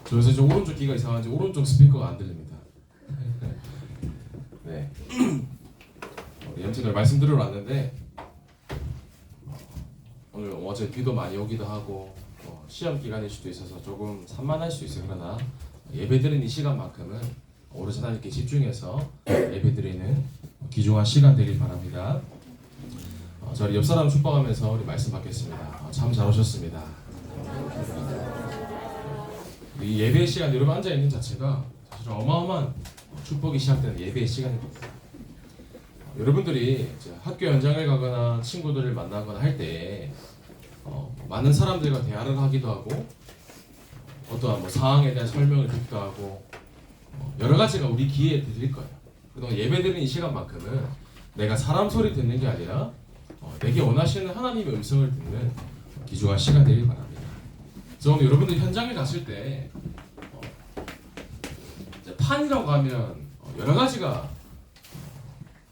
저 요새 좀 오른쪽 귀가 이상한지 오른쪽 스피커가 안 들립니다. 네. 염친을 말씀드리러 왔는데 오늘 어제 비도 많이 오기도 하고 시험 기간일 수도 있어서 조금 산만할 수 있어요. 그러나 예배드리는 이 시간만큼은 오로지 하나님께 집중해서 예배드리는 귀중한 시간 되길 바랍니다. 저희 옆 사람 축복하면서 우리 말씀 받겠습니다. 참 잘 오셨습니다. 이 예배 시간 여러분 앉아 있는 자체가 사실 어마어마한 축복이 시작되는 예배의 시간입니다. 여러분들이 이제 학교 연장을 가거나 친구들을 만나거나 할 때 많은 사람들과 대화를 하기도 하고 어떠한 상황에 대한 설명을 듣기도 하고 여러 가지가 우리 귀에 들릴 거예요. 그동안 예배드리는 이 시간만큼은 내가 사람 소리 듣는 게 아니라 내게 원하시는 하나님의 음성을 듣는 귀중한 시간 되길 바랍니다. 그래서 오늘 여러분들 현장에 갔을 때 판이라고 하면 여러 가지가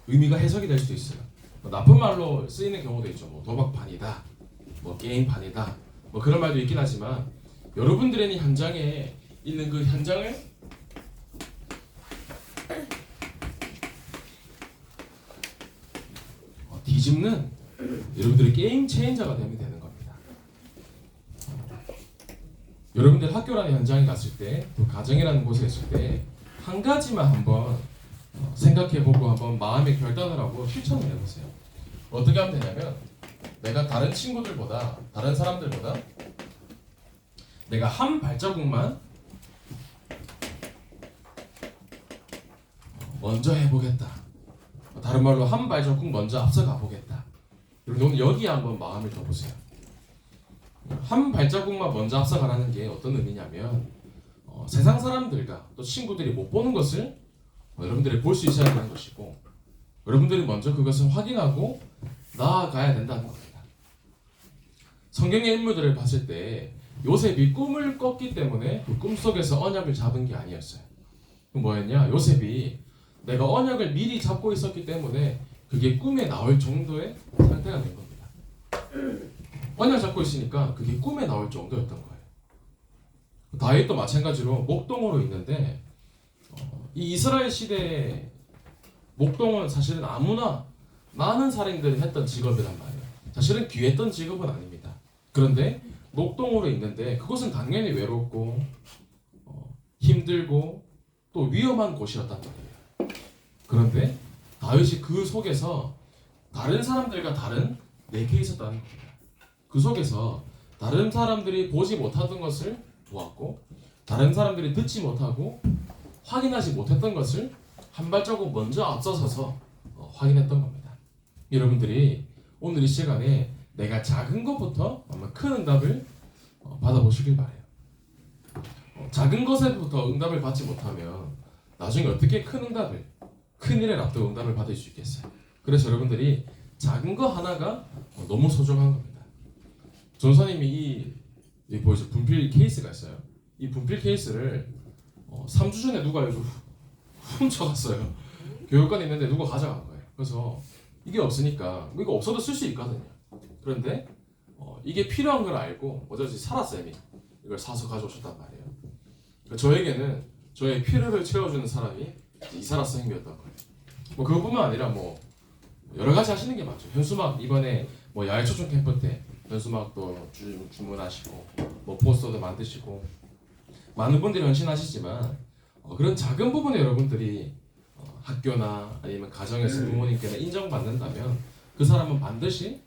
의미가 해석이 될 수도 있어요. 나쁜 말로 쓰이는 경우도 있죠. 도박판이다, 게임판이다, 그런 말도 있긴 하지만 여러분들의 현장에 있는 그 현장을 뒤집는 여러분들의 게임 체인저가 되면 되는 겁니다. 여러분들 학교라는 현장에 갔을 때, 또 가정이라는 곳에 있을 때 한 가지만 한번 생각해보고 한번 마음의 결단을 하고 실천을 해보세요. 어떻게 하면 되냐면 내가 다른 친구들보다 다른 사람들보다 내가 한 발자국만 먼저 해보겠다. 다른 말로 한 발자국 먼저 앞서가 보겠다. 여러분 여기에 한번 마음을 둬보세요. 한 발자국만 먼저 앞서가라는 게 어떤 의미냐면 세상 사람들과 또 친구들이 못 보는 것을 여러분들이 볼 수 있어야 되는 것이고 여러분들이 먼저 그것을 확인하고 나아가야 된다는 겁니다. 성경의 인물들을 봤을 때 요셉이 꿈을 꿨기 때문에 그 꿈속에서 언약을 잡은 게 아니었어요. 그 뭐였냐? 요셉이 내가 언약을 미리 잡고 있었기 때문에 그게 꿈에 나올 정도의 상태가 된 겁니다. 언약 잡고 있으니까 그게 꿈에 나올 정도였던 거예요. 다윗도 마찬가지로 목동으로 있는데 이 이스라엘 시대에 목동은 사실은 아무나 많은 살인들이 했던 직업이란 말이에요. 사실은 귀했던 직업은 아닙니다. 그런데 목동으로 있는데 그것은 당연히 외롭고 힘들고 또 위험한 곳이었단 말이에요. 그런데 다윗이 그 속에서 다른 사람들과 다른 내게 있었다는 겁니다. 그 속에서 다른 사람들이 보지 못하던 것을 보았고 다른 사람들이 듣지 못하고 확인하지 못했던 것을 한 발자국 먼저 앞서서서 확인했던 겁니다. 여러분들이 오늘 이 시간에 내가 작은 것부터 아마 큰 응답을 받아보시길 바래요. 작은 것에부터 응답을 받지 못하면 나중에 어떻게 큰 응답을, 큰 일을 앞두고 응답을 받을 수 있겠어요. 그래서 여러분들이 작은 거 하나가 너무 소중한 겁니다. 전사님이 이 보이죠? 분필 케이스가 있어요. 이 분필 케이스를 3주 전에 누가 이거 훔쳐갔어요. 교육관에 있는데 누가 가져간 거예요. 그래서 이게 없으니까 이거 없어도 쓸 수 있거든요. 그런데 이게 필요한 걸 알고 어쩌지 사라쌤이 이걸 사서 가져오셨단 말이에요. 그러니까 저에게는 저의 필요를 채워주는 사람이 이사라 선생님이었던 거예요. 그것뿐만 아니라 여러 가지 하시는 게 많죠. 현수막 이번에 야외 초청 캠프 때 현수막도 주문하시고 포스터도 만드시고 많은 분들이 헌신하시지만 그런 작은 부분에 여러분들이 학교나 아니면 가정에서 부모님께나 인정받는다면 그 사람은 반드시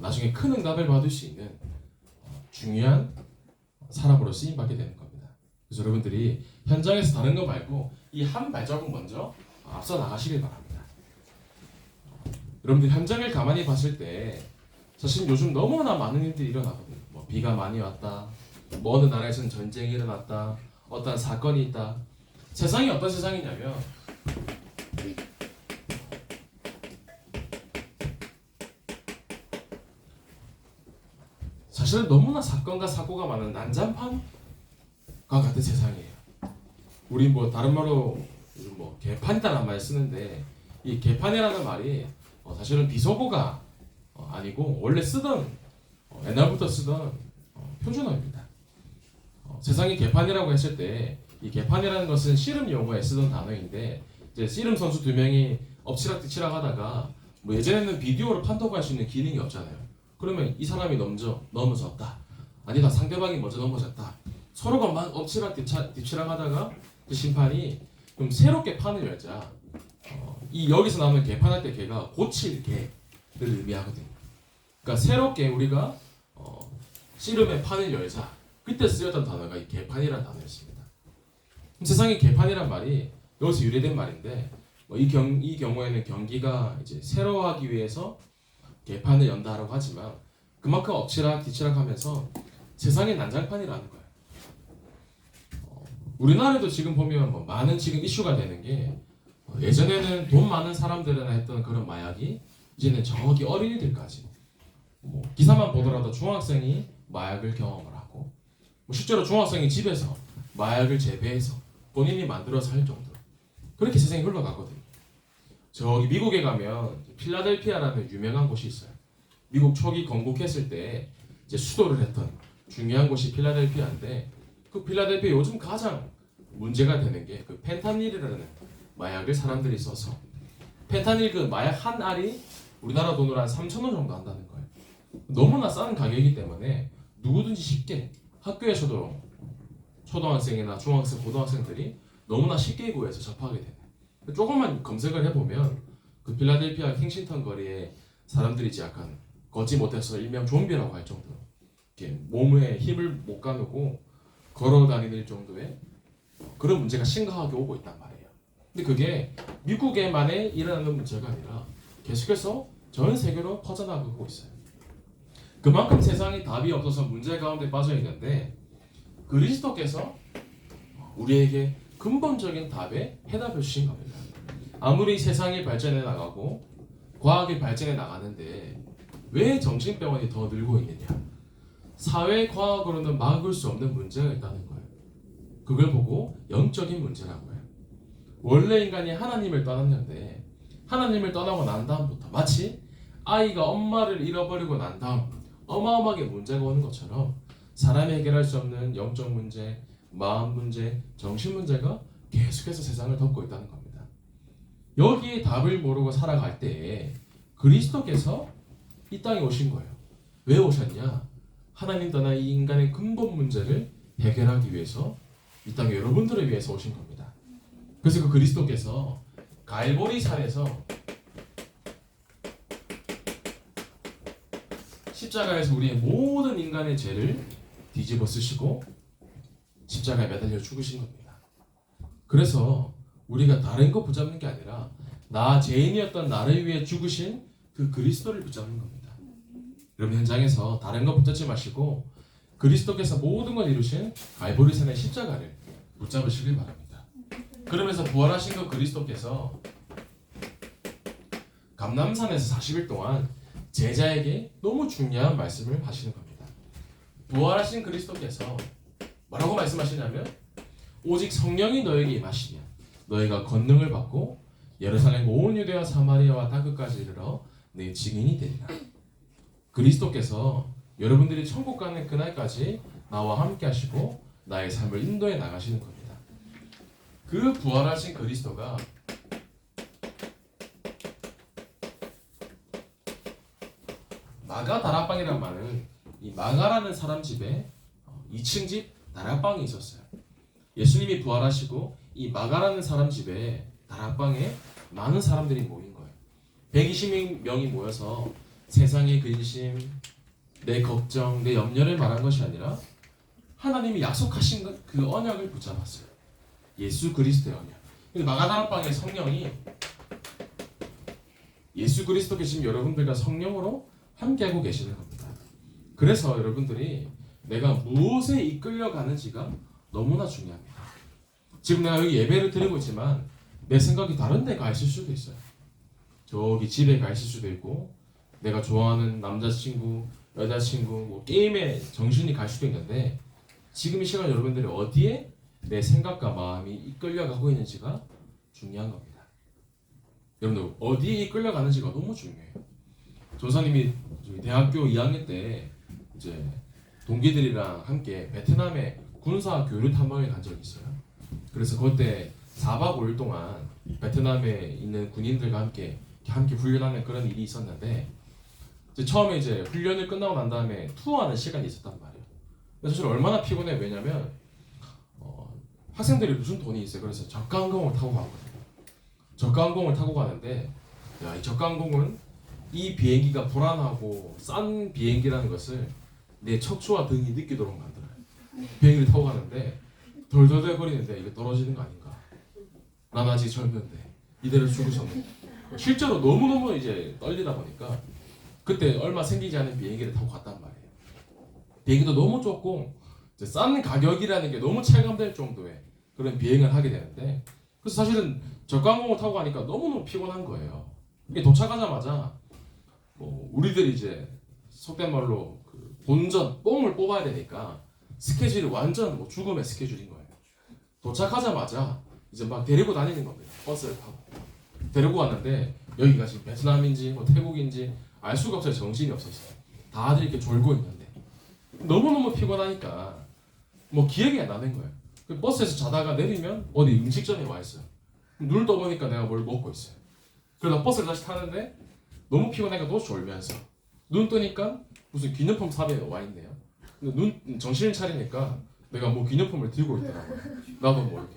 나중에 큰 응답을 받을 수 있는 중요한 사람으로 쓰임받게 되는 겁니다. 그래서 여러분들이 현장에서 다른 거 말고 이 한 발자국 먼저 앞서 나가시길 바랍니다. 여러분들 현장을 가만히 봤을 때 사실 요즘 너무나 많은 일들이 일어나거든요. 비가 많이 왔다, 어느 나라에서는 전쟁이 일어났다, 어떤 사건이 있다. 세상이 어떤 세상이냐면 사실은 너무나 사건과 사고가 많은 난장판과 같은 세상이에요. 우리 다른 말로 개판이라는 말 쓰는데 이 개판이라는 말이 사실은 비속어가 아니고 원래 쓰던 옛날부터 쓰던 표준어입니다. 세상이 개판이라고 했을 때 이 개판이라는 것은 씨름 용어에 쓰던 단어인데 이제 씨름 선수 두 명이 엎치락뒤치락 하다가 뭐 예전에는 비디오로 판독할 수 있는 기능이 없잖아요. 그러면 이 사람이 넘어졌다. 아니다 상대방이 먼저 넘어졌다. 서로가 막 엎치락뒤치락 하다가 그 심판이 좀 새롭게 판을 열자. 이 여기서 나오는 개판할 때 개가 고칠 개를 의미하거든요. 그러니까 새롭게 우리가 씨름의 판을 열자. 그때 쓰였던 단어가 이 개판이라는 단어였습니다. 세상의 개판이란 말이 여기서 유래된 말인데 이 경우에는 경기가 이제 새로워하기 위해서 개판을 연다라고 하지만 그만큼 엎치락뒤치락하면서 세상의 난장판이라는 거예요. 우리나라에도 지금 보면 뭐 많은 지금 이슈가 되는 게 예전에는 돈 많은 사람들이나 했던 그런 마약이 이제는 저기 어린이들까지 뭐 기사만 보더라도 중학생이 마약을 경험을 하고 뭐 실제로 중학생이 집에서 마약을 재배해서 본인이 만들어서 할 정도로 그렇게 세상이 흘러가거든요. 저기 미국에 가면 필라델피아라는 유명한 곳이 있어요. 미국 초기 건국했을 때 이제 수도를 했던 중요한 곳이 필라델피아인데 그 필라델피아 요즘 가장 문제가 되는 게 그 펜타닐이라는 마약을 사람들이 써서 펜타닐 그 마약 한 알이 우리나라 돈으로 한 3,000원 정도 한다는 거예요. 너무나 싼 가격이기 때문에 누구든지 쉽게 학교에서도 초등학생이나 중학생, 고등학생들이 너무나 쉽게 구해서 접하게 되네. 조금만 검색을 해보면 그 필라델피아 킹싱턴 거리에 사람들이 이제 약간 걷지 못해서 일명 좀비라고 할 정도로 이렇게 몸에 힘을 못 가누고 걸어 다니는 정도의 그런 문제가 심각하게 오고 있단 말이에요. 근데 그게 미국에만에 일어나는 문제가 아니라 계속해서 전 세계로 퍼져나가고 있어요. 그만큼 세상이 답이 없어서 문제 가운데 빠져 있는데 그리스도께서 우리에게 근본적인 답에 해답을 주신 겁니다. 아무리 세상이 발전해 나가고 과학이 발전해 나가는데 왜 정신병원이 더 늘고 있느냐? 사회 과학으로는 막을 수 없는 문제가 있다는 거예요. 그걸 보고 영적인 문제라고 해요. 원래 인간이 하나님을 떠났는데 하나님을 떠나고 난 다음부터 마치 아이가 엄마를 잃어버리고 난 다음 어마어마하게 문제가 오는 것처럼 사람이 해결할 수 없는 영적 문제, 마음 문제, 정신 문제가 계속해서 세상을 덮고 있다는 겁니다. 여기에 답을 모르고 살아갈 때에 그리스도께서 이 땅에 오신 거예요. 왜 오셨냐? 하나님 떠나 이 인간의 근본 문제를 해결하기 위해서 이 땅에 여러분들을 위해서 오신 겁니다. 그래서 그 그리스도께서 갈보리 산에서 십자가에서 우리의 모든 인간의 죄를 뒤집어 쓰시고 십자가에 매달려 죽으신 겁니다. 그래서 우리가 다른 거 붙잡는 게 아니라 나 죄인이었던 나를 위해 죽으신 그 그리스도를 붙잡는 겁니다. 여러분 현장에서 다른 거 붙잡지 마시고 그리스도께서 모든 걸 이루신 갈보리산의 십자가를 붙잡으시길 바랍니다. 그러면서 부활하신 그 그리스도께서 감람산에서 40일 동안 제자에게 너무 중요한 말씀을 하시는 겁니다. 부활하신 그리스도께서 뭐라고 말씀하시냐면 오직 성령이 너에게 임하시면 너희가 권능을 받고 예루살렘 온 유대와 사마리아와 땅끝까지 이르러 내 증인이 되리라. 그리스도께서 여러분들이 천국 가는 그날까지 나와 함께 하시고 나의 삶을 인도해 나가시는 겁니다. 그 부활하신 그리스도가 마가 다락방이라는 말은 이 마가라는 사람 집에 2층 집 다락방이 있었어요. 예수님이 부활하시고 이 마가라는 사람 집에 다락방에 많은 사람들이 모인 거예요. 120명이 모여서 세상의 근심, 내 걱정, 내 염려를 말한 것이 아니라 하나님이 약속하신 그 언약을 붙잡았어요. 예수 그리스도의 언약. 근데 마가 다락방에 성령이 예수 그리스도께 지금 여러분들과 성령으로 함께하고 계시는 겁니다. 그래서 여러분들이 내가 무엇에 이끌려 가는지가 너무나 중요합니다. 지금 내가 여기 예배를 드리고 있지만 내 생각이 다른 데 가 있을 수도 있어요. 저기 집에 가 있을 수도 있고 내가 좋아하는 남자친구, 여자친구, 뭐 게임에 정신이 갈 수도 있는데 지금 이 시간 여러분들이 어디에 내 생각과 마음이 이끌려 가고 있는지가 중요한 겁니다. 여러분들 어디에 이끌려 가는지가 너무 중요해요. 조사님이 대학교 2학년 때 이제 동기들이랑 함께 베트남에 군사 교류 탐방에 간 적이 있어요. 그래서 그때 4박 5일 동안 베트남에 있는 군인들과 함께 훈련하는 그런 일이 있었는데 이제 처음에 이제 훈련을 끝나고 난 다음에 투어하는 시간이 있었단 말이에요. 근데 사실 얼마나 피곤해. 왜냐면 학생들이 무슨 돈이 있어요. 그래서 저가 항공을 타고 가거든요. 저가 항공을 타고 가는데 이 저가 항공은 이 비행기가 불안하고 싼 비행기라는 것을 내 척추와 등이 느끼도록 만들어요. 비행기를 타고 가는데 덜덜덜 거리는데 이게 떨어지는 거 아닌가. 난 아직 젊은데 이대로 죽으셨네. 실제로 너무너무 이제 떨리다 보니까 그때 얼마 생기지 않은 비행기를 타고 갔단 말이에요. 비행기도 너무 좁고 싼 가격이라는 게 너무 체감될 정도의 그런 비행을 하게 되는데 그래서 사실은 저가 항공을 타고 가니까 너무너무 피곤한 거예요. 이게 도착하자마자 우리들이 이제 속된 말로 그 본전 뽕을 뽑아야 되니까 스케줄이 완전 죽음의 스케줄인 거예요. 도착하자마자 이제 막 데리고 다니는 겁니다. 버스를 타고 데리고 왔는데 여기가 지금 베트남인지 태국인지 알 수가 없어요. 정신이 없었어요. 다들 이렇게 졸고 있는데 너무너무 피곤하니까 기억이 안 나는 거예요. 버스에서 자다가 내리면 어디 음식점에 와 있어요. 눈을 떠보니까 내가 뭘 먹고 있어요. 그러다 버스를 다시 타는데 너무 피곤하니까 또 졸면서 눈 뜨니까 무슨 기념품 샵에 와 있네요. 근데 정신을 차리니까 내가 기념품을 들고 있더라고요. 나도 모르게.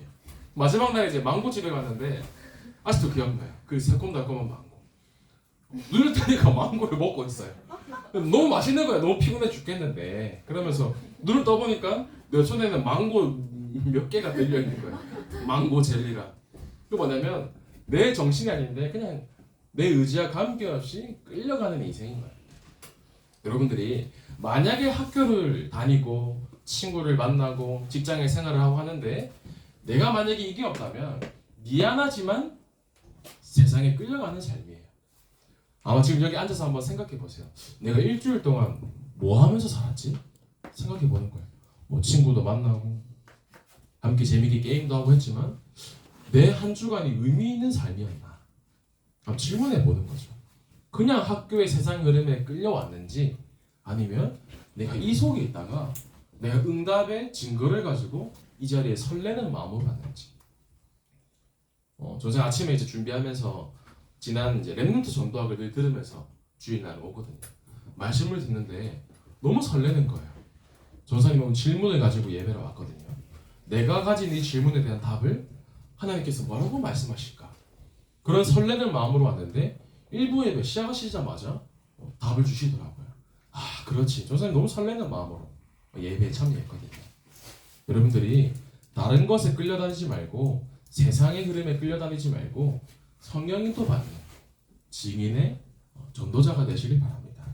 마지막 날에 이제 망고집에 갔는데 아직도 기억나요. 그 새콤달콤한 망고. 눈을 뜨니까 망고를 먹고 있어요. 너무 맛있는 거야. 너무 피곤해 죽겠는데. 그러면서 눈을 떠보니까 내 손에는 망고 몇 개가 들려 있는 거예요. 망고 젤리가. 그 뭐냐면 내 정신이 아닌데 그냥 내 의지와 관계없이 끌려가는 인생인 거예요. 여러분들이 만약에 학교를 다니고 친구를 만나고 직장에 생활을 하고 하는데 내가 만약에 이게 없다면 미안하지만 세상에 끌려가는 삶이에요. 아마 지금 여기 앉아서 한번 생각해 보세요. 내가 일주일 동안 뭐 하면서 살았지? 생각해 보는 거예요. 친구도 만나고 함께 재미있게 게임도 하고 했지만 내 한 주간이 의미 있는 삶이었나? 한번 질문해 보는 거죠. 그냥 학교의 세상 흐름에 끌려왔는지 아니면 내가 이 속에 있다가 내가 응답의 증거를 가지고 이 자리에 설레는 마음으로 왔는지. 저는 아침에 이제 준비하면서 지난 이제 랩런트 전도학을 늘 들으면서 주일날 오거든요. 말씀을 듣는데 너무 설레는 거예요. 전사님은 질문을 가지고 예배를 왔거든요. 내가 가진 이 질문에 대한 답을 하나님께서 뭐라고 말씀하실까? 그런 설레는 마음으로 왔는데 일부 예배 시작하시자마자 답을 주시더라고요. 아, 그렇지. 전사님 너무 설레는 마음으로 예배에 참여했거든요. 여러분들이 다른 것에 끌려다니지 말고 세상의 흐름에 끌려다니지 말고 성령님도 받는 증인의 전도자가 되시길 바랍니다.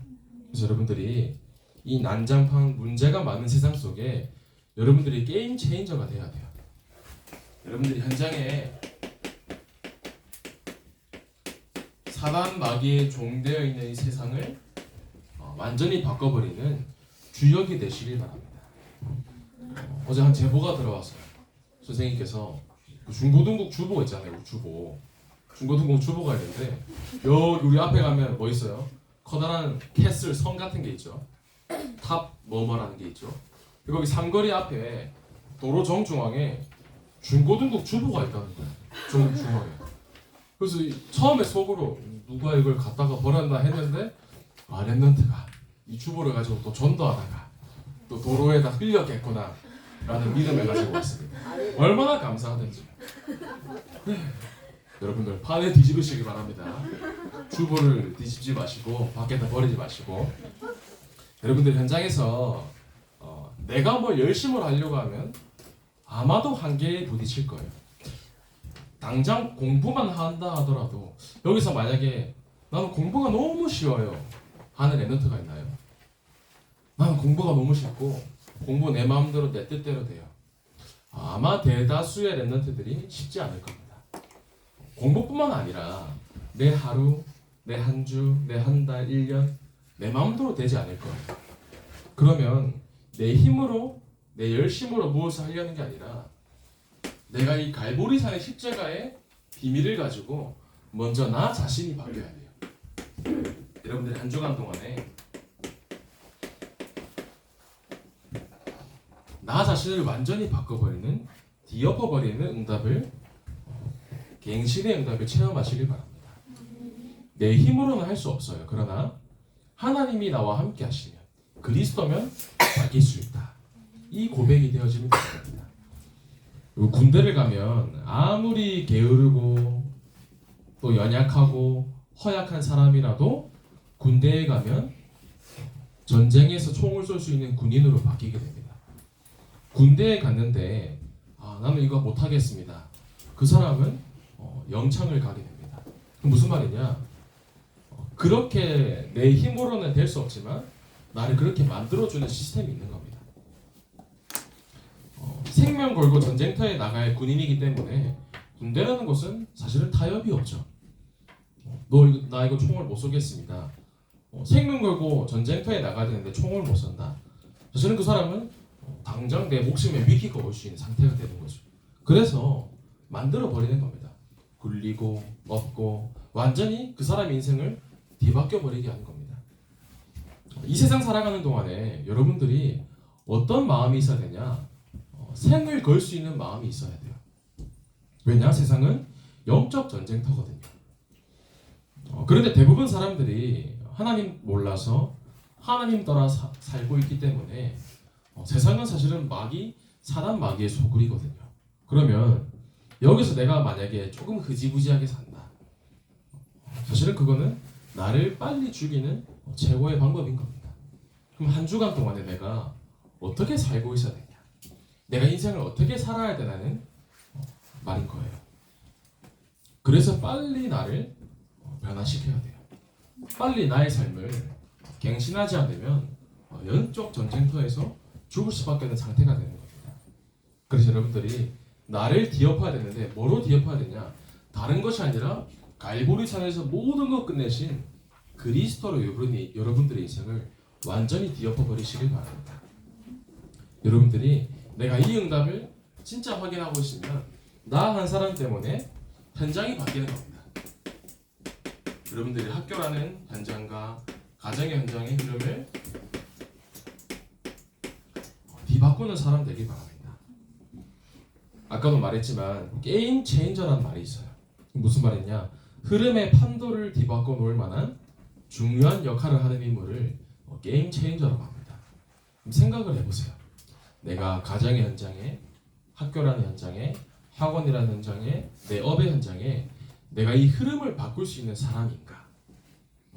그래서 여러분들이 이 난장판 문제가 많은 세상 속에 여러분들이 게임 체인저가 돼야 돼요. 여러분들이 현장에 사단 마귀의 종되어 있는 이 세상을 완전히 바꿔버리는 주역이 되시길 바랍니다. 어제 한 제보가 들어왔어요. 선생님께서 중고등국 주보 있잖아요. 주보. 중고등국 주보가 있는데 여기 우리 앞에 가면 뭐 있어요? 커다란 캐슬 성 같은 게 있죠. 탑 뭐뭐라는 게 있죠. 거기 삼거리 앞에 도로 정중앙에 중고등국 주보가 있다는 거예요. 정중앙에. 그래서 처음에 속으로 누가 이걸 갖다가 버렸나 했는데 랩런트가 이 주보를 가지고 또 전도하다가 또 도로에다 흘렸겠구나 라는 믿음을 가지고 왔습니다. 얼마나 감사하든지. 여러분들 판에 뒤집으시기 바랍니다. 주보를 뒤집지 마시고 밖에다 버리지 마시고. 여러분들 현장에서 내가 뭐 열심을 하려고 하면 아마도 한계에 부딪힐 거예요. 당장 공부만 한다 하더라도 여기서 만약에 나는 공부가 너무 쉬워요 하는 랩런트가 있나요? 나는 공부가 너무 쉽고 공부 내 마음대로 내 뜻대로 돼요. 아마 대다수의 랩런트들이 쉽지 않을 겁니다. 공부뿐만 아니라 내 하루, 내 한 주, 내 한 달, 1년 내 마음대로 되지 않을 거예요. 그러면 내 힘으로, 내 열심으로 무엇을 하려는 게 아니라 내가 이 갈보리산의 십자가의 비밀을 가지고 먼저 나 자신이 바뀌어야 돼요. 여러분들이 한 주간 동안에 나 자신을 완전히 바꿔버리는, 뒤엎어버리는 응답을, 갱신의 응답을 체험하시길 바랍니다. 내 힘으로는 할 수 없어요. 그러나 하나님이 나와 함께 하시면, 그리스도면 바뀔 수 있다. 이 고백이 되어지면 됩니다. 군대를 가면 아무리 게으르고 또 연약하고 허약한 사람이라도 군대에 가면 전쟁에서 총을 쏠 수 있는 군인으로 바뀌게 됩니다. 군대에 갔는데 나는 이거 못하겠습니다. 그 사람은 영창을 가게 됩니다. 무슨 말이냐? 그렇게 내 힘으로는 될 수 없지만 나를 그렇게 만들어주는 시스템이 있는 겁니다. 생명 걸고 전쟁터에 나갈 군인이기 때문에 군대라는 것은 사실은 타협이 없죠. 나 이거 총을 못 쏘겠습니다. 생명 걸고 전쟁터에 나가야 되는데 총을 못 쏜다. 사실은 그 사람은 당장 내 목숨에 위기가 올 수 있는 상태가 되는 거죠. 그래서 만들어 버리는 겁니다. 굴리고 엎고 완전히 그 사람의 인생을 뒤바뀌어 버리게 하는 겁니다. 이 세상 살아가는 동안에 여러분들이 어떤 마음이 있어야 되냐? 생을 걸 수 있는 마음이 있어야 돼요. 왜냐? 세상은 영적 전쟁터거든요. 그런데 대부분 사람들이 하나님 몰라서 하나님 따라 살고 있기 때문에 세상은 사실은 사단 마귀의 소굴이거든요. 그러면 여기서 내가 만약에 조금 흐지부지하게 산다. 사실은 그거는 나를 빨리 죽이는 최고의 방법인 겁니다. 그럼 한 주간 동안에 내가 어떻게 살고 있어야 되냐? 내가 인생을 어떻게 살아야 되나는 말인 거예요. 그래서 빨리 나를 변화시켜야 돼요. 빨리 나의 삶을 갱신하지 않으면 영적 전쟁터에서 죽을 수밖에 없는 상태가 되는 겁니다. 그래서 여러분들이 나를 뒤엎어야 되는데 뭐로 뒤엎어야 되냐? 다른 것이 아니라 갈보리산에서 모든 것 끝내신 그리스도로 여러분들의 인생을 완전히 뒤엎어 버리시길 바랍니다. 여러분들이 내가 이 응답을 진짜 확인하고 있으면 나 한 사람 때문에 현장이 바뀌는 겁니다. 여러분들이 학교라는 현장과 가정의 현장의 흐름을 뒤바꾸는 사람 되길 바랍니다. 아까도 말했지만 게임 체인저라는 말이 있어요. 무슨 말이냐? 흐름의 판도를 뒤바꿔 놓을 만한 중요한 역할을 하는 인물을 게임 체인저라고 합니다. 생각을 해보세요. 내가 가정의 현장에, 학교라는 현장에, 학원이라는 현장에, 내 업의 현장에 내가 이 흐름을 바꿀 수 있는 사람인가?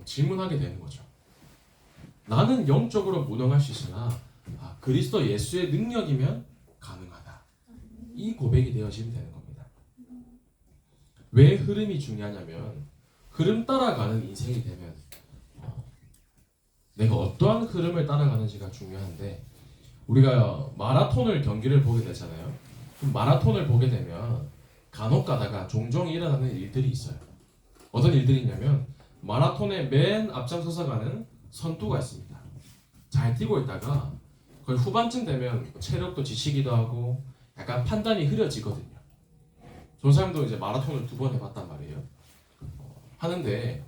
질문하게 되는 거죠. 나는 영적으로 무능할 수 있으나 그리스도 예수의 능력이면 가능하다. 이 고백이 되어지면 되는 겁니다. 왜 흐름이 중요하냐면 흐름 따라가는 인생이 되면 내가 어떠한 흐름을 따라가는지가 중요한데 우리가 마라톤을 경기를 보게 되잖아요. 마라톤을 보게 되면 간혹 가다가 종종 일어나는 일들이 있어요. 어떤 일들이 있냐면 마라톤의 맨 앞장서서 가는 선두가 있습니다. 잘 뛰고 있다가 거의 후반쯤 되면 체력도 지치기도 하고 약간 판단이 흐려지거든요. 저 사람도 이제 마라톤을 2번 해봤단 말이에요. 하는데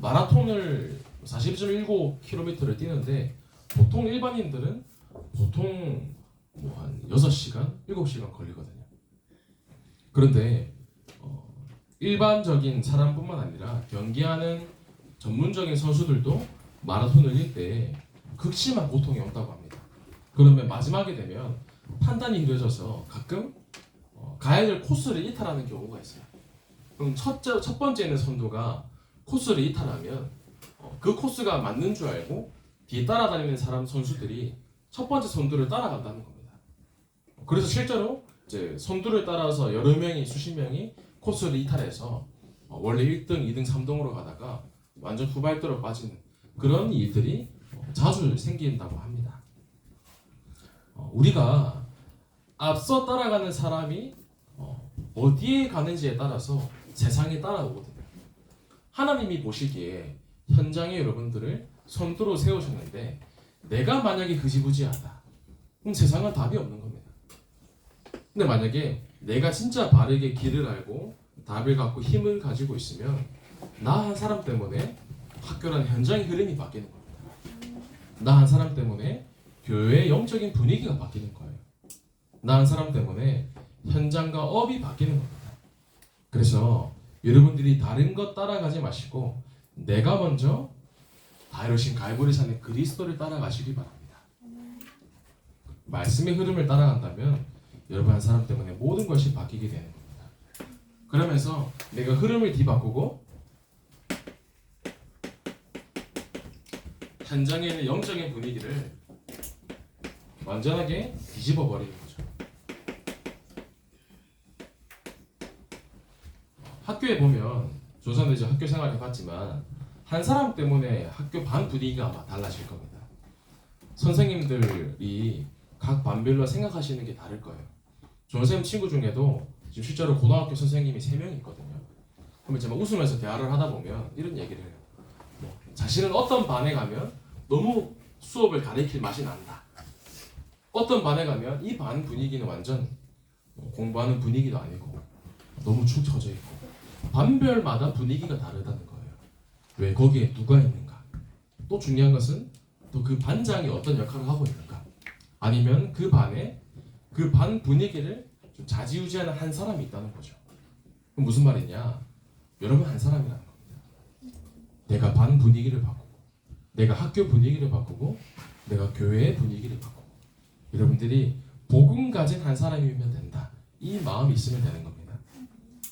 마라톤을 40.19km를 뛰는데 보통 일반인들은 보통 한 6시간, 7시간 걸리거든요. 그런데 일반적인 사람뿐만 아니라 경기하는 전문적인 선수들도 마라톤을 뛸 때 극심한 고통이 온다고 합니다. 그러면 마지막에 되면 판단이 흐려져서 가끔 가야 될 코스를 이탈하는 경우가 있어요. 그럼 첫 번째는 선두가 코스를 이탈하면 그 코스가 맞는 줄 알고 뒤에 따라다니는 선수들이 첫 번째 선두를 따라간다는 겁니다. 그래서 실제로 이제 선두를 따라서 여러 명이 수십 명이 코스를 이탈해서 원래 1등, 2등, 3등으로 가다가 완전 후발대로 빠지는 그런 일들이 자주 생긴다고 합니다. 우리가 앞서 따라가는 사람이 어디에 가는지에 따라서 세상이 따라오거든요. 하나님이 보시기에 현장에 여러분들을 선두로 세우셨는데 내가 만약에 흐지부지하다 그럼 세상은 답이 없는 겁니다. 근데 만약에 내가 진짜 바르게 길을 알고 답을 갖고 힘을 가지고 있으면 나 한 사람 때문에 학교라는 현장의 흐름이 바뀌는 겁니다. 나 한 사람 때문에 교회의 영적인 분위기가 바뀌는 거예요. 나 한 사람 때문에 현장과 업이 바뀌는 겁니다. 그래서 여러분들이 다른 것 따라가지 마시고 내가 먼저 다 이루신 갈보리 산의 그리스도를 따라가시기 바랍니다. 말씀의 흐름을 따라간다면 여러분 한 사람 때문에 모든 것이 바뀌게 되는 겁니다. 그러면서 내가 흐름을 뒤바꾸고 현장에 있는 영적인 분위기를 완전하게 뒤집어 버리는 거죠. 학교에 보면 조선도 이제 학교 생활을 해봤지만 한 사람 때문에 학교 반 분위기가 아마 달라질 겁니다. 선생님들이 각 반별로 생각하시는 게 다를 거예요. 조선생님 친구 중에도 지금 실제로 고등학교 선생님이 3명 있거든요. 그러면 제가 웃으면서 대화를 하다 보면 이런 얘기를 해요. 자신은 어떤 반에 가면 너무 수업을 가리킬 맛이 난다. 어떤 반에 가면 이 반 분위기는 완전 공부하는 분위기도 아니고 너무 축 처져 있고 반별마다 분위기가 다르다는 거예요. 왜? 거기에 누가 있는가? 또 중요한 것은 또 그 반장이 어떤 역할을 하고 있는가? 아니면 그 반에 그 반 분위기를 좀 좌지우지하는 한 사람이 있다는 거죠. 그럼 무슨 말이냐? 여러분 한 사람이라는 겁니다. 내가 반 분위기를 바꾸고 내가 학교 분위기를 바꾸고 내가 교회의 분위기를 바꾸고 여러분들이 복음 가진 한 사람이면 된다. 이 마음이 있으면 되는 겁니다.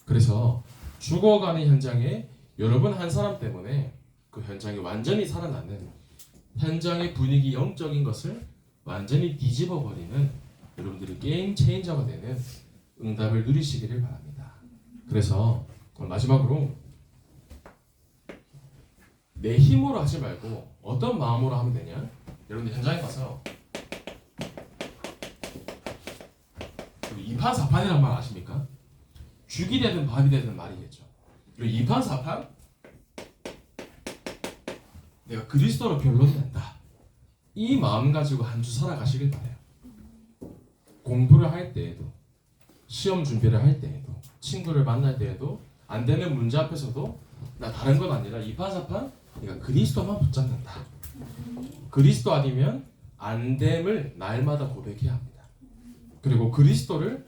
그래서 죽어가는 현장에 여러분 한 사람 때문에 그 현장이 완전히 살아나는 현장의 분위기 영적인 것을 완전히 뒤집어 버리는 여러분들이 게임 체인저가 되는 응답을 누리시기를 바랍니다. 그래서 오늘 마지막으로 내 힘으로 하지 말고 어떤 마음으로 하면 되냐? 여러분들 현장에 가서 2판 4판이란 말 아십니까? 죽이 되든 밥이 되든 말이겠죠. 그리고 2판 4판 내가 그리스도로 변론된다. 이 마음 가지고 한 주 살아가시길 바래요. 공부를 할 때에도 시험 준비를 할 때에도 친구를 만날 때에도 안 되는 문제 앞에서도 나 다른 건 아니라 2판 4판 내가 그리스도만 붙잡는다. 그리스도 아니면 안 됨을 날마다 고백해야 합니다. 그리고 그리스도를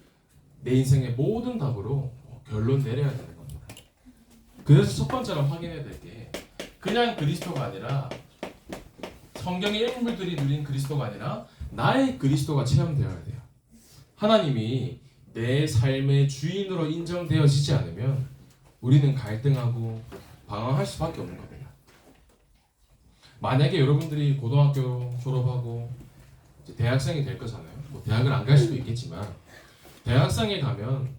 내 인생의 모든 답으로 결론 내려야 되는 겁니다. 그래서 첫 번째로 확인해야 될 게 그냥 그리스도가 아니라 성경의 인물들이 누린 그리스도가 아니라 나의 그리스도가 체험되어야 돼요. 하나님이 내 삶의 주인으로 인정되어지지 않으면 우리는 갈등하고 방황할 수밖에 없는 겁니다. 만약에 여러분들이 고등학교 졸업하고 이제 대학생이 될 거잖아요. 뭐 대학을 안 갈 수도 있겠지만 대학생에 가면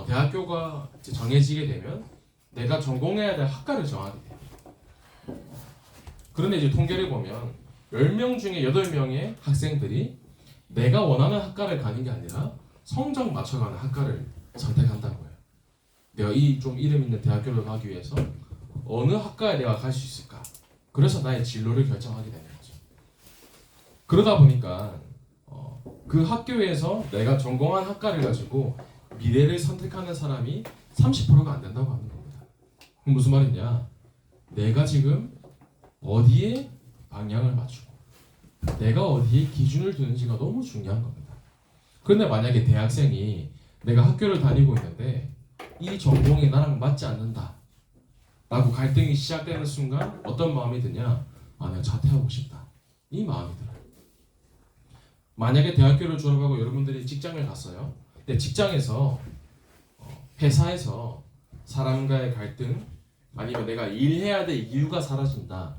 대학교가 이제 정해지게 되면 내가 전공해야 될 학과를 정하게 돼요. 그런데 이제 통계를 보면 10명 중에 8명의 학생들이 내가 원하는 학과를 가는 게 아니라 성적 맞춰가는 학과를 선택한다고 해요. 내가 이 좀 이름 있는 대학교를 가기 위해서 어느 학과에 내가 갈 수 있을까? 그래서 나의 진로를 결정하게 되는 거죠. 그러다 보니까 그 학교에서 내가 전공한 학과를 가지고 미래를 선택하는 사람이 30%가 안 된다고 하는 겁니다. 그럼 무슨 말이냐? 내가 지금 어디에 방향을 맞추고 내가 어디에 기준을 두는지가 너무 중요한 겁니다. 그런데 만약에 대학생이 내가 학교를 다니고 있는데 이 전공이 나랑 맞지 않는다 라고 갈등이 시작되는 순간 어떤 마음이 드냐? 내가 자퇴하고 싶다. 이 마음이 들어요. 만약에 대학교를 졸업하고 여러분들이 직장을 갔어요. 근데 직장에서 회사에서 사람과의 갈등 아니면 내가 일해야 될 이유가 사라진다.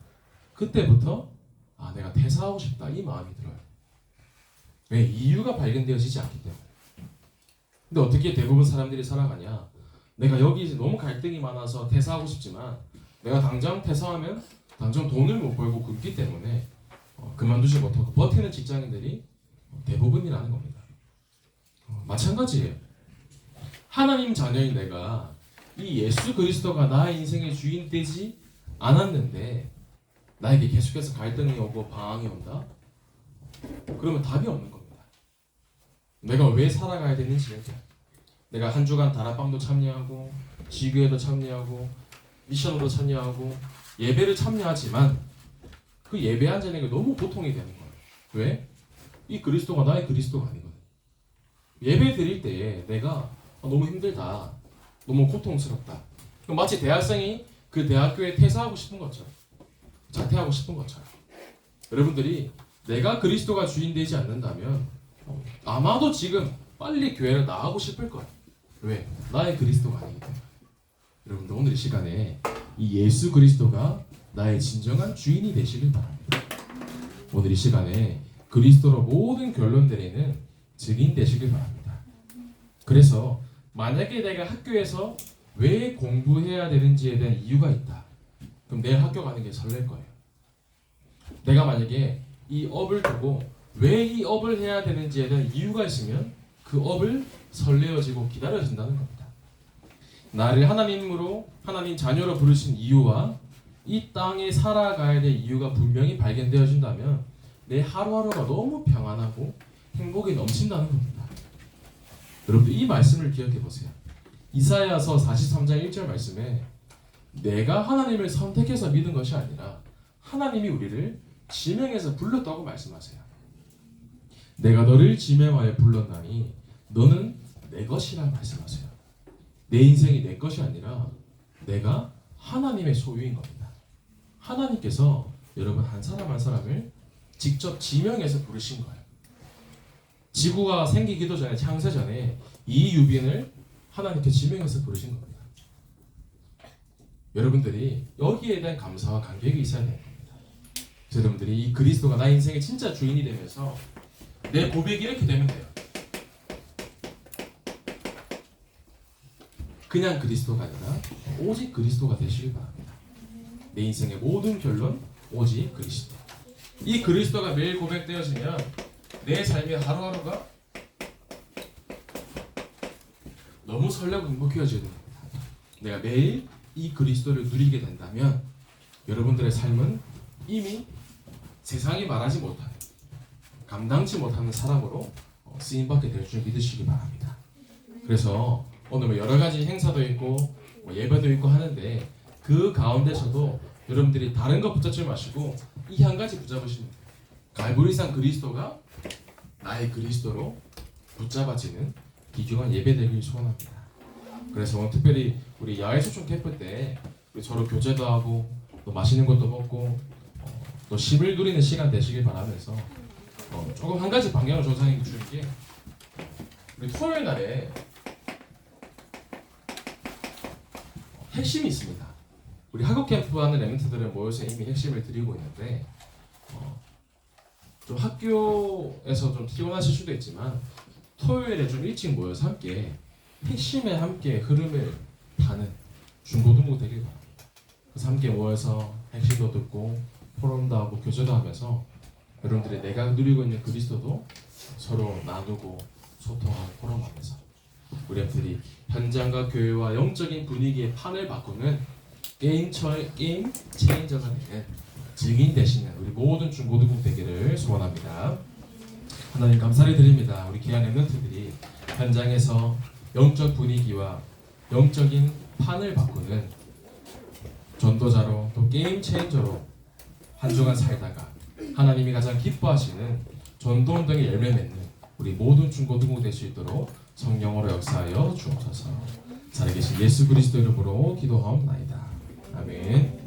그때부터 내가 퇴사하고 싶다. 이 마음이 들어요. 왜? 이유가 발견되어지지 않기 때문에. 근데 어떻게 대부분 사람들이 살아가냐? 내가 여기 너무 갈등이 많아서 퇴사하고 싶지만 내가 당장 퇴사하면 당장 돈을 못 벌고 굶기 때문에 그만두지 못하고 버티는 직장인들이 대부분이라는 겁니다. 마찬가지예요. 하나님 자녀인 내가 이 예수 그리스도가 나의 인생의 주인 되지 않았는데 나에게 계속해서 갈등이 오고 방황이 온다? 그러면 답이 없는 겁니다. 내가 왜 살아가야 되는지 내가 한 주간 다락방도 참여하고 지교회도 참여하고 미션으로 참여하고 예배를 참여하지만 그 예배 앉아있는 게 너무 고통이 되는 거예요. 왜? 이 그리스도가 나의 그리스도가 아니거든. 예배 드릴 때에 내가 너무 힘들다, 너무 고통스럽다. 그럼 마치 대학생이 그 대학교에 퇴사하고 싶은 것처럼, 자퇴하고 싶은 것처럼, 여러분들이 내가 그리스도가 주인 되지 않는다면 아마도 지금 빨리 교회를 나가고 싶을 거예요. 왜? 나의 그리스도가 아니기 때문에. 여러분들 오늘 이 시간에 이 예수 그리스도가 나의 진정한 주인이 되시길 바랍니다. 오늘 이 시간에 그리스도로 모든 결론 내리는 증인 되시길 바랍니다. 그래서 만약에 내가 학교에서 왜 공부해야 되는지에 대한 이유가 있다, 그럼 내일 학교 가는 게 설렐 거예요. 내가 만약에 이 업을 두고 왜 이 업을 해야 되는지에 대한 이유가 있으면 그 업을 설레어지고 기다려진다는 겁니다. 나를 하나님으로, 하나님 자녀로 부르신 이유와 이 땅에 살아가야 될 이유가 분명히 발견되어진다면 내 하루하루가 너무 평안하고 행복이 넘친다는 겁니다. 여러분들 이 말씀을 기억해 보세요. 이사야서 43장 1절 말씀에 내가 하나님을 선택해서 믿은 것이 아니라 하나님이 우리를 지명해서 불렀다고 말씀하세요. 내가 너를 지명하여 불렀나니 너는 내 것이라 말씀하세요. 내 인생이 내 것이 아니라 내가 하나님의 소유인 겁니다. 하나님께서 여러분 한 사람 한 사람을 직접 지명해서 부르신 거예요. 지구가 생기기도 전에, 창세 전에 이 유빈을 하나님께 지명해서 부르신 겁니다. 여러분들이 여기에 대한 감사와 감격이 있어야 되는 겁니다. 여러분들이 이 그리스도가 나의 인생의 진짜 주인이 되면서 내 고백이 이렇게 되면 돼요. 그냥 그리스도가 아니라 오직 그리스도가 되시길 바랍니다. 내 인생의 모든 결론 오직 그리스도. 이 그리스도가 매일 고백되어지면 내 삶의 하루하루가 너무 설레고 행복해지게 됩니다. 내가 매일 이 그리스도를 누리게 된다면 여러분들의 삶은 이미 세상이 말하지 못하는, 감당치 못하는 사람으로 쓰임받게 될 줄 믿으시기 바랍니다. 그래서 오늘 여러 가지 행사도 있고 예배도 있고 하는데 그 가운데서도 여러분들이 다른 거 붙잡지 마시고 이 한 가지 붙잡으시면 돼요. 갈보리산 그리스도가 나의 그리스도로 붙잡아지는 귀중한 예배 되길 소원합니다. 그래서 오늘 특별히 우리 야외 소총 캠프 때 우리 서로 교제도 하고 또 맛있는 것도 먹고 또 쉼을 누리는 시간 되시길 바라면서 조금 한 가지 방향을 조상님께 주는 게 우리 토요일 날에 핵심이 있습니다. 우리 학업 캠프 하는 랩런트들은 모여서 이미 핵심을 드리고 있는데 좀 학교에서 좀 피곤하실 수도 있지만 토요일에 좀 일찍 모여서 함께 핵심에 함께 흐름을 타는 중고등부 되길 바랍니다. 그래서 함께 모여서 핵심도 듣고 포럼도 하고 교제도 하면서 여러분들이 내가 누리고 있는 그리스도도 서로 나누고 소통하고 포럼하면서 우리 랩들이 현장과 교회와 영적인 분위기의 판을 바꾸는 게임 체인저가 되는 증인 되시는 우리 모든 중고등부 되기를 소원합니다. 하나님 감사를 드립니다. 우리 귀한 랩런트들이 현장에서 영적 분위기와 영적인 판을 바꾸는 전도자로 또 게임 체인저로 한 주간 살다가 하나님이 가장 기뻐하시는 전도 운동의 열매 맺는 우리 모든 중고등부 될 수 있도록 성령으로 역사하여 주옵소서. 살아계신 예수 그리스도 이름으로 기도하옵나이다. 아멘.